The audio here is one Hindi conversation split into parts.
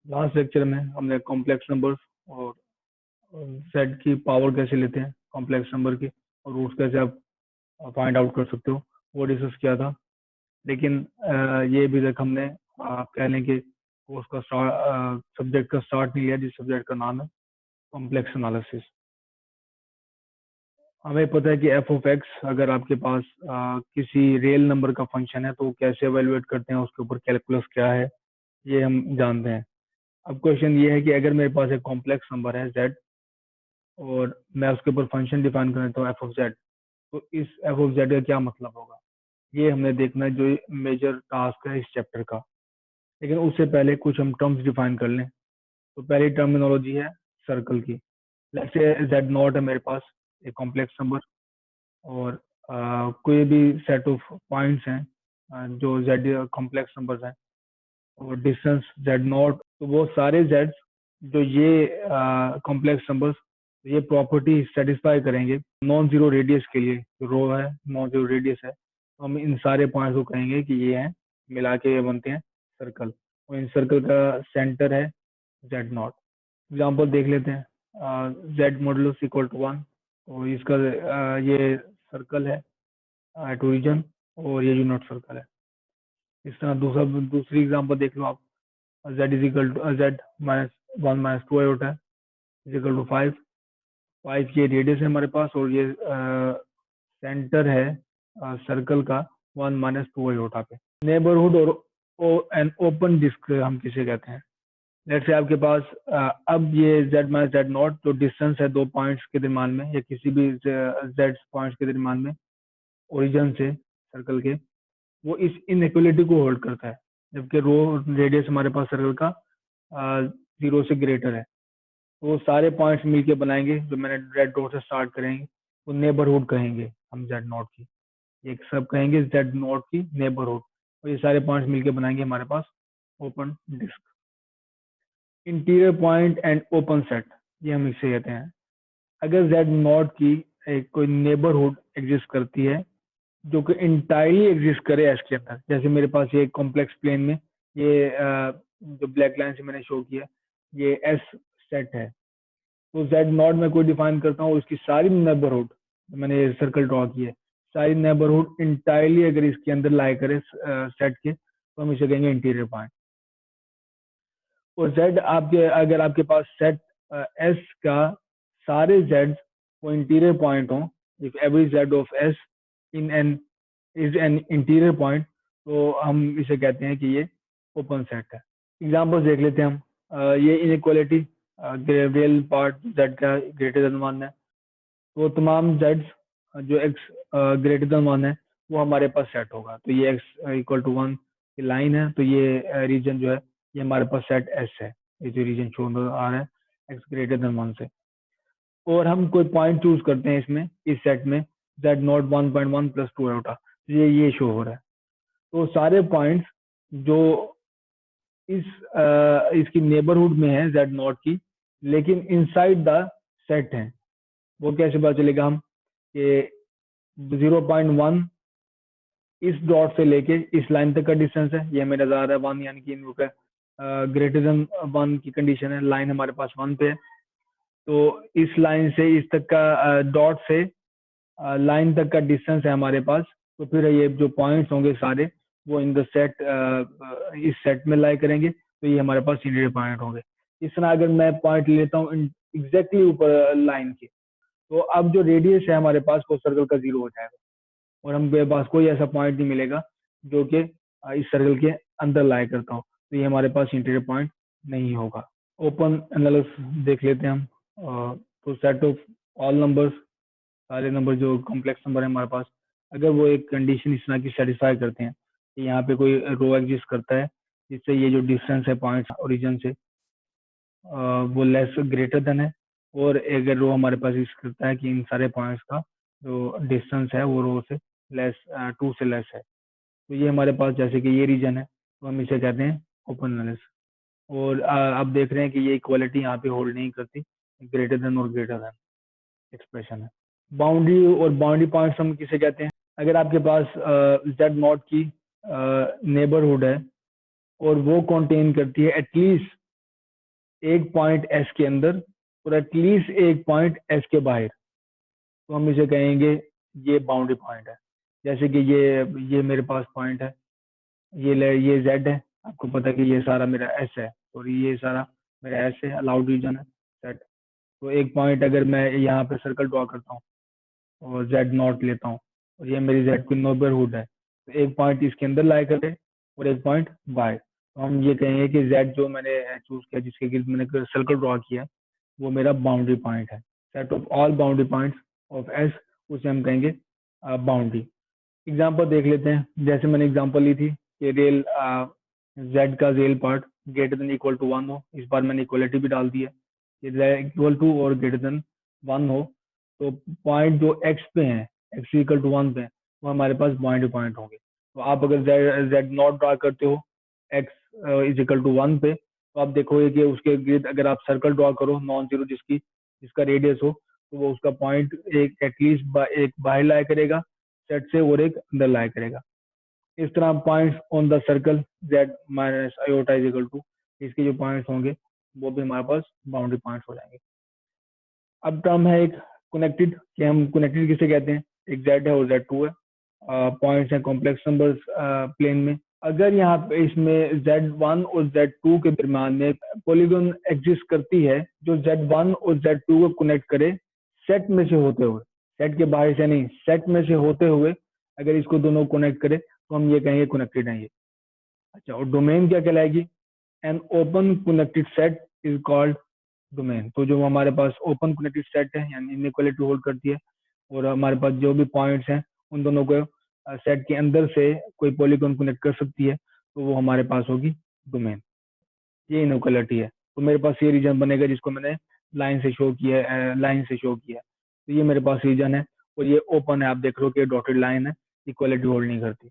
लास्ट लेक्चर में हमने कॉम्प्लेक्स नंबर्स और सेट की पावर कैसे लेते हैं कॉम्प्लेक्स नंबर की और रूट्स कैसे आप फाइंड आउट कर सकते हो वो डिस्कस किया था। लेकिन ये अभी तक हमने कह लें कि कोर्स का सब्जेक्ट का स्टार्ट नहीं लिया जिस सब्जेक्ट का नाम है कॉम्प्लेक्स एनालिसिस। हमें पता है कि एफ ऑफ एक्स अगर आपके पास किसी रियल नंबर का फंक्शन है तो कैसे एवेलुएट करते हैं, उसके ऊपर कैलकुलस क्या है ये हम जानते हैं। अब क्वेश्चन ये है कि अगर मेरे पास एक कॉम्प्लेक्स नंबर है z और मैं उसके ऊपर फंक्शन डिफाइन कर देता हूँ एफ ऑफ जेड, तो इस एफ ऑफ जेड का क्या मतलब होगा ये हमें देखना है, जो मेजर टास्क है इस चैप्टर का। लेकिन उससे पहले कुछ हम टर्म्स डिफाइन कर लें। तो पहली टर्मिनोलॉजी है सर्कल की। लेट्स से जेड नॉट है मेरे पास एक कॉम्प्लेक्स नंबर और कोई भी सेट ऑफ पॉइंट्स हैं जो जेड कॉम्प्लेक्स नंबर्स हैं और डिस्टेंस जेड नॉट, तो वो सारे जेड जो ये कॉम्प्लेक्स नंबर्स ये प्रॉपर्टी सेटिस्फाई करेंगे नॉन जीरो रेडियस के लिए। जो रो है नॉन जीरो रेडियस है तो हम इन सारे पॉइंट्स को कहेंगे कि ये हैं, मिला के ये बनते हैं सर्कल। और इन सर्कल का सेंटर है जेड नॉट। एग्जाम्पल देख लेते हैं जेड मॉडुलस इक्वल टू 1, तो इसका ये सर्कल है एट ओरिजिन और ये यूनिट सर्कल है। इस तरह दूसरी एग्जाम्पल देख लो आप, z is equal to z minus 1 minus 2 iota है इज इक्वल टू 5 ये रेडियस है हमारे पास और ये सेंटर है सर्कल का 1 माइनस 2 आयोटा पे। नेबरहुड और एन ओपन डिस्क हम किसे कहते हैं। लेट्स से आपके पास अब ये z माइनस जेड नॉट जो डिस्टेंस है दो पॉइंट्स के दरमियान में या किसी भी z पॉइंट्स के दरमियान में ओरिजिन से सर्कल के, वो इस इनइक्वलिटी को होल्ड करता है, जबकि रो रेडियस हमारे पास सर्कल का 0 से ग्रेटर है। तो वो सारे पॉइंट्स मिलके बनाएंगे, जो मैंने रेड डॉट से स्टार्ट करेंगे वो नेबरहुड कहेंगे हम जेड नॉट की। ये सब कहेंगे जेड नॉट की नेबरहुड और ये सारे पॉइंट्स मिलके बनाएंगे हमारे पास open disk. Interior point and open set ये हम इसे कहते हैं। अगर जेड नॉट की एक कोई नेबरहुड एग्जिस्ट करती है जो कि इंटायरली एग्जिस्ट करे एस के अंदर, जैसे मेरे पास ये कॉम्प्लेक्स प्लेन में ये जो ब्लैक लाइन से मैंने शो किया ये एस सेट है, तो जेड नॉट में कोई डिफाइन करता हूँ उसकी सारी नेबरहुड, मैंने सर्कल ड्रॉ की है, सारी नेबरहुड इंटायरली अगर इसके अंदर लाई करे सेट के तो हम इसे कहेंगे इंटीरियर पॉइंट। और जेड आपके अगर आपके पास सेट एस का सारे जेड वो इंटीरियर पॉइंट हो, if every Z of S in an is an interior point, तो हम इसे कहते हैं कि ये ओपन सेट है। एग्जाम्पल देख लेते हैं हम। ये इनइक्वालिटी रियल पार्ट जेड का ग्रेटर देन 1 है, वो तमाम जेड्स जो एक्स ग्रेटर देन 1 है वो हमारे पास सेट होगा। तो ये एक्स इक्वल टू 1 की लाइन है, तो ये रीजन जो है ये हमारे पास सेट एस है, ये जो रीजन शो आ रहा है एक्स ग्रेटर देन 1 से। और हम कोई पॉइंट चूज करते हैं इसमें इस सेट में जेड नॉट 1.1 प्लस 2 आयोटा, ये शो हो रहा है। तो सारे पॉइंट्स जो इस इसकी नेबरहुड में है जेड नॉट की लेकिन इनसाइड द सेट है, वो कैसे पता चलेगा हम कि 0.1 इस डॉट से लेके इस लाइन तक का डिस्टेंस है, ये हमें नजर आ रहा है 1, यानी कि इन का ग्रेटर देन 1 की कंडीशन है, लाइन हमारे पास 1 पे है। तो इस लाइन से इस तक का डॉट से लाइन तक का डिस्टेंस है हमारे पास, तो फिर ये जो पॉइंट्स होंगे सारे वो इन द सेट इस सेट में लाई करेंगे, तो ये हमारे पास इंटीरियर पॉइंट होंगे। इस तरह अगर मैं पॉइंट लेता हूँ एग्जैक्टली ऊपर लाइन के, तो अब जो रेडियस है हमारे पास वो सर्कल का 0 हो जाएगा और हमारे पास कोई ऐसा पॉइंट नहीं मिलेगा जो कि इस सर्कल के अंदर लाई करता हो, तो ये हमारे पास इंटीरियर पॉइंट नहीं होगा। ओपन एनालिसिस देख लेते हैं हम। तो सेट ऑफ ऑल नंबर्स, सारे नंबर जो कॉम्प्लेक्स नंबर है हमारे पास, अगर वो एक कंडीशन इस तरह की सेटिस्फाई करते हैं कि यहाँ पे कोई रो एग्जिस्ट करता है जिससे ये जो डिस्टेंस है पॉइंट ओरिजिन से वो लेस ग्रेटर देन है, और अगर रो हमारे पास एग्जिस्ट करता है कि इन सारे पॉइंट्स का जो डिस्टेंस है वो रो से लेस 2 से लेस है, तो ये हमारे पास जैसे कि ये रीजन है तो हम इसे कहते हैं ओपन एनालिसिस। और आप देख रहे हैं कि ये इक्वालिटी यहाँ पे होल्ड नहीं करती, ग्रेटर देन और ग्रेटर देन एक्सप्रेशन है। बाउंड्री और बाउंड्री पॉइंट्स हम किसे कहते हैं। अगर आपके पास जेड नॉट की नेबरहुड है और वो कंटेन करती है एटलीस्ट एक पॉइंट एस के अंदर और एटलीस्ट एक पॉइंट एस के बाहर, तो हम इसे कहेंगे ये बाउंड्री पॉइंट है। जैसे कि ये मेरे पास पॉइंट है, ये जेड है, आपको पता है कि ये सारा मेरा एस है और ये सारा मेरा एस है, अलाउड रीजन है सेट। तो एक पॉइंट अगर मैं यहाँ पे सर्कल ड्रॉ करता हूँ और जेड नॉट लेता हूँ और ये मेरी जेड की नेबरहुड है, तो एक पॉइंट इसके अंदर लाई करे और एक पॉइंट बाहर, तो हम ये कहेंगे कि जेड जो मैंने चूज किया, जिसके गिर्द मैंने सर्कल ड्रॉ किया, वो मेरा बाउंड्री पॉइंट है। Set of all boundary points of S, उसे हम कहेंगे बाउंड्री। एग्जाम्पल देख लेते हैं। जैसे मैंने एग्जाम्पल ली थी कि रेल जेड का real part greater than equal to 1 हो, इस बार मैंने इक्वलिटी भी डाल दी है कि इक्वल टू और ग्रेटर देन 1 हो, तो पॉइंट जो एक्स पे हैं, एक्स इक्वल टू 1 पे, वो हमारे पास बाउंड्री पॉइंट होंगे। तो आप अगर जेड नॉट ड्रा करते हो एक्स इज इक्वल टू 1 पे, तो आप देखोगे कि उसके गिर्द अगर आप सर्कल ड्रॉ करो नॉन जीरो जिसका रेडियस हो, तो वो उसका पॉइंट एक एटलीस्ट एक बाहर लाया करेगा सेट से और एक अंदर लाया करेगा। इस तरह points on the circle Z minus iota is equal to, इसके जो पॉइंट्स होंगे वो भी हमारे पास बाउंड्री पॉइंट्स हो जाएंगे। अब टर्म है एक कनेक्टेड, कि हम कनेक्टेड किसे कहते हैं, एक जेड है और जेड टू है, पॉइंट्स हैं कॉम्प्लेक्स नंबर्स प्लेन में। अगर यहाँ पे इसमें Z1 और Z2 के दरम्यान में पॉलीगॉन एग्जिस्ट करती है जो Z1 और Z2 को कनेक्ट करे सेट में से होते हुए, सेट के बाहर से नहीं, सेट में से होते हुए अगर इसको दोनों कनेक्ट करे तो हम ये कहेंगे कनेक्टेड है ये। अच्छा, और डोमेन क्या कहलाएगी, an open connected set is called domain. तो जो हमारे पास ओपन कनेक्टेड सेट है यानी इनइक्वालिटी होल्ड करती है और हमारे पास जो भी पॉइंट्स हैं उन दोनों को सेट के अंदर से कोई पॉलीगॉन कनेक्ट कर सकती है, तो वो हमारे पास होगी डोमेन। ये इनइक्वालिटी है, तो मेरे पास ये रीजन बनेगा जिसको मैंने लाइन से शो किया है, लाइन से शो किया है। तो ये मेरे पास रीजन है और ये ओपन है, आप देख रहे हो कि डॉटेड लाइन है, इक्वालिटी होल्ड नहीं करती।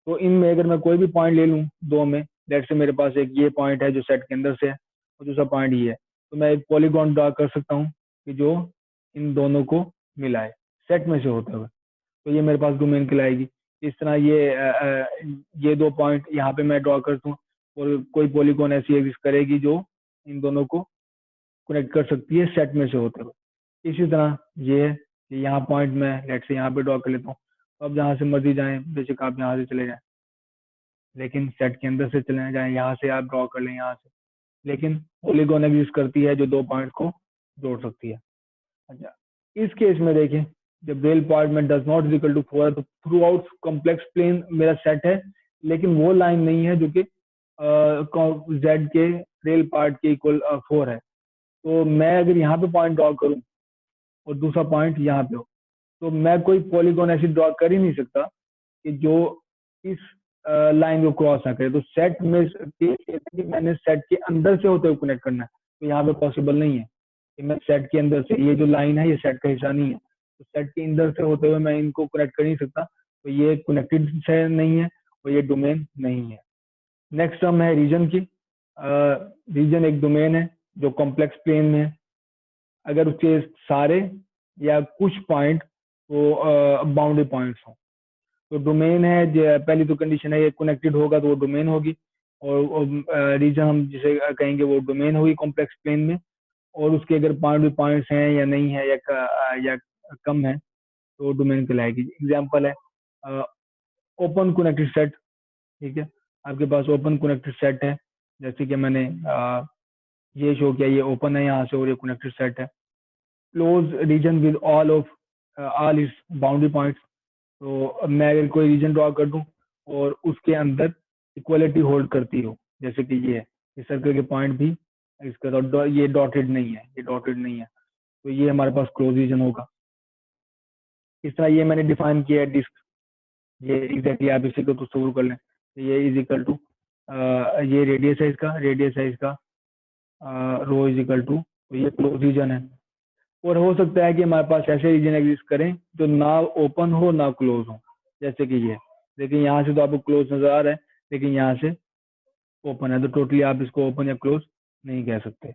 तो इनमें अगर मैं कोई भी पॉइंट ले लूँ दो में, लेट से मेरे पास एक ये पॉइंट है जो सेट के अंदर से है और दूसरा पॉइंट ये है, तो मैं एक पॉलीगॉन ड्रा कर सकता हूँ कि जो इन दोनों को मिलाए सेट में से होते हुए, तो ये मेरे पास डोमेन कहलाएगी। इस तरह ये दो पॉइंट यहाँ पे मैं ड्रॉ करता हूँ और कोई पॉलीगॉन ऐसी एग्जिस्ट करेगी जो इन दोनों को कनेक्ट कर सकती है सेट में से होते हुए। इसी तरह ये है कि यहाँ पॉइंट मैं लेट से यहाँ पे ड्रॉ कर लेता हूँ, अब जहाँ से मर्जी जाएं, बेशक आप यहाँ से चले जाएं, लेकिन सेट के अंदर से चले जाएं, यहाँ से आप ड्रॉ कर लें यहाँ से, लेकिन पॉलीगॉन एग्जिस्ट करती है जो दो पॉइंट को जोड़ सकती है। अच्छा, इस केस में देखें जब रेल पार्ट में डज नॉट इक्वल टू 4 है तो थ्रू आउट कॉम्प्लेक्स प्लेन मेरा सेट है, लेकिन वो लाइन नहीं है जो कि जेड के रेल पार्ट के इक्वल 4 है। तो मैं अगर यहाँ पे पॉइंट ड्रॉ करूँ और दूसरा पॉइंट यहाँ पे हो, तो मैं कोई पॉलीगॉन ऐसी ड्रॉ कर ही नहीं सकता कि जो इस लाइन को क्रॉस ना करे। तो सेट में कि मैंने सेट के अंदर से होते हुए कनेक्ट करना है, तो यहाँ पे पॉसिबल नहीं है कि मैं सेट के अंदर से, ये जो लाइन है ये सेट का हिस्सा नहीं है, तो सेट के अंदर से होते हुए मैं इनको कनेक्ट कर नहीं सकता, तो ये कनेक्टेड से नहीं है और ये डोमेन नहीं है। नेक्स्ट टर्म है रीजन की। रीजन एक डोमेन है जो कॉम्प्लेक्स प्लेन में है, अगर उसके सारे या कुछ पॉइंट वो बाउंड्री पॉइंट्स हों। तो डोमेन है, पहली तो कंडीशन है ये कनेक्टेड होगा तो वो डोमेन होगी, और रीजन हम जिसे कहेंगे वो डोमेन होगी कॉम्प्लेक्स प्लेन में, और उसके अगर बाउंड्री पॉइंट्स हैं या नहीं है या कम है तो डोमेन कहलाएगी। एग्जांपल है ओपन कनेक्टेड सेट, ठीक है, आपके पास ओपन कनेक्टेड सेट है, जैसे कि मैंने ये शो किया, ये ओपन है यहाँ से और ये कनेक्टेड सेट है। Close region with all is boundary points, तो मैं अगर कोई रीजन ड्रॉ कर दूं और उसके अंदर इक्वलिटी होल्ड करती हो, जैसे कि ये सर्कल के पॉइंट भी इसका ये डॉटेड नहीं है, ये डॉटेड नहीं है, तो ये हमारे पास क्लोज रीजन होगा। इस तरह ये मैंने डिफाइन किया है डिस्क, ये एग्जैक्टली आप इसी को तो शुरू कर लें, तो ये इज इक्वल टू ये रेडियस है इसका रो इज इक्वल टू, तो ये क्लोज रीजन है। और हो सकता है कि हमारे पास ऐसे रीजन एग्जिस्ट करें जो ना ओपन हो ना क्लोज हो, जैसे कि ये देखिए, यहाँ से तो आपको क्लोज नजर आ रहा है लेकिन यहाँ से ओपन है, तो टोटली आप इसको ओपन या क्लोज नहीं कह सकते।